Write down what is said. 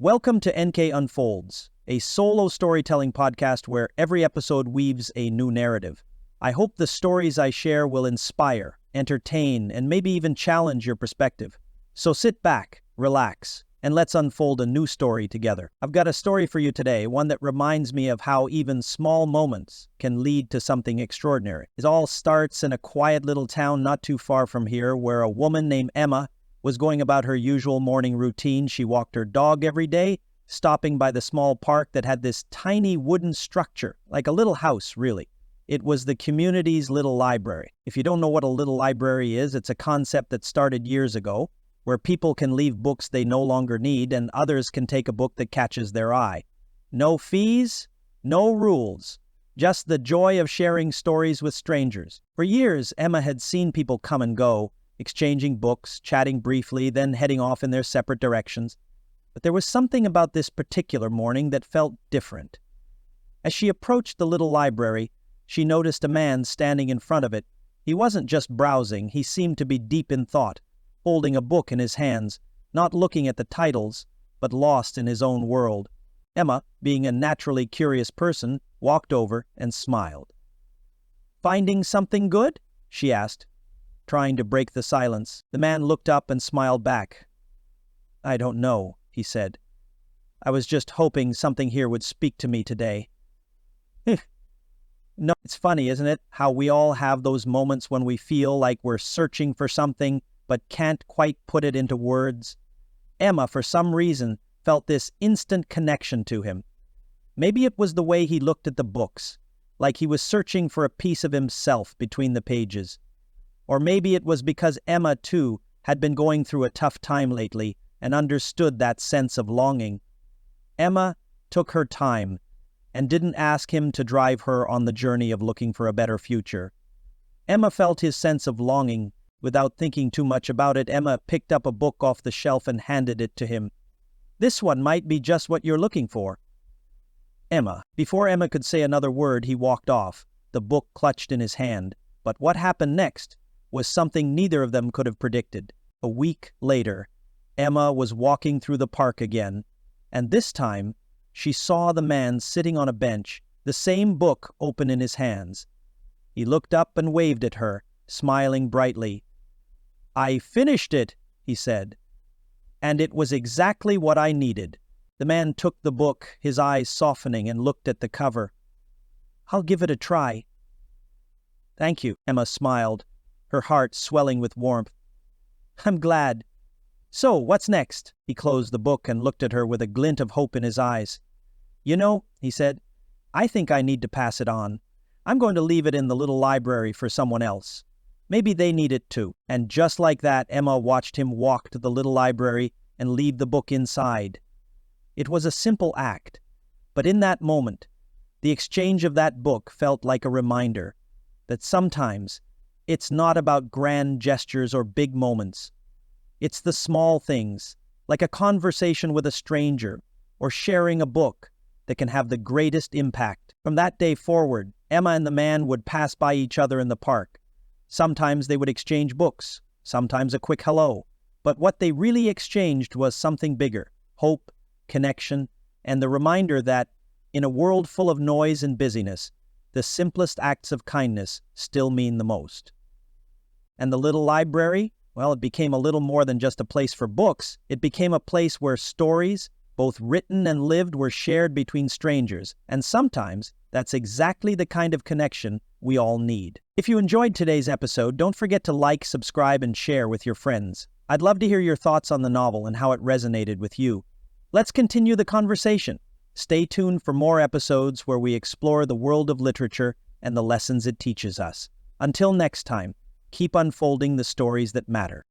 Welcome to NK Unfolds, a solo storytelling podcast where every episode weaves a new narrative. I hope the stories I share will inspire, entertain, and maybe even challenge your perspective. So sit back, relax, and let's unfold a new story together. I've got a story for you today, one that reminds me of how even small moments can lead to something extraordinary. It all starts in a quiet little town not too far from here where a woman named Emma was going about her usual morning routine. She walked her dog every day, stopping by the small park that had this tiny wooden structure, like a little house, really. It was the community's little library. If you don't know what a little library is, it's a concept that started years ago, where people can leave books they no longer need and others can take a book that catches their eye. No fees, no rules, just the joy of sharing stories with strangers. For years, Emma had seen people come and go, exchanging books, chatting briefly, then heading off in their separate directions. But there was something about this particular morning that felt different. As she approached the little library, she noticed a man standing in front of it. He wasn't just browsing, he seemed to be deep in thought, holding a book in his hands, not looking at the titles, but lost in his own world. Emma, being a naturally curious person, walked over and smiled. "Finding something good?" she asked, trying to break the silence. The man looked up and smiled back. "I don't know," he said. "I was just hoping something here would speak to me today." No, it's funny, isn't it? How we all have those moments when we feel like we're searching for something but can't quite put it into words. Emma, for some reason, felt this instant connection to him. Maybe it was the way he looked at the books, like he was searching for a piece of himself between the pages. Or maybe it was because Emma, too, had been going through a tough time lately and understood that sense of longing. Emma took her time and didn't ask him to drive her on the journey of looking for a better future. Emma felt his sense of longing. Without thinking too much about it, Emma picked up a book off the shelf and handed it to him. "This one might be just what you're looking for." Before Emma could say another word, he walked off, the book clutched in his hand. But what happened next was something neither of them could have predicted. A week later, Emma was walking through the park again, and this time she saw the man sitting on a bench, the same book open in his hands. He looked up and waved at her, smiling brightly. "I finished it," he said, "and it was exactly what I needed." The man took the book, his eyes softening, and looked at the cover. "I'll give it a try." "Thank you," Emma smiled, her heart swelling with warmth. "I'm glad. So, what's next?" He closed the book and looked at her with a glint of hope in his eyes. "You know," he said, "I think I need to pass it on. I'm going to leave it in the little library for someone else. Maybe they need it too." And just like that, Emma watched him walk to the little library and leave the book inside. It was a simple act, but in that moment, the exchange of that book felt like a reminder that sometimes it's not about grand gestures or big moments. It's the small things, like a conversation with a stranger or sharing a book, that can have the greatest impact. From that day forward, Emma and the man would pass by each other in the park. Sometimes they would exchange books, sometimes a quick hello. But what they really exchanged was something bigger: hope, connection, and the reminder that, in a world full of noise and busyness, the simplest acts of kindness still mean the most. And the little library? Well, it became a little more than just a place for books. It became a place where stories, both written and lived, were shared between strangers. And sometimes that's exactly the kind of connection we all need. If you enjoyed today's episode, don't forget to like, subscribe, and share with your friends. I'd love to hear your thoughts on the novel and how it resonated with you. Let's continue the conversation. Stay tuned for more episodes where we explore the world of literature and the lessons it teaches us. Until next time, keep unfolding the stories that matter.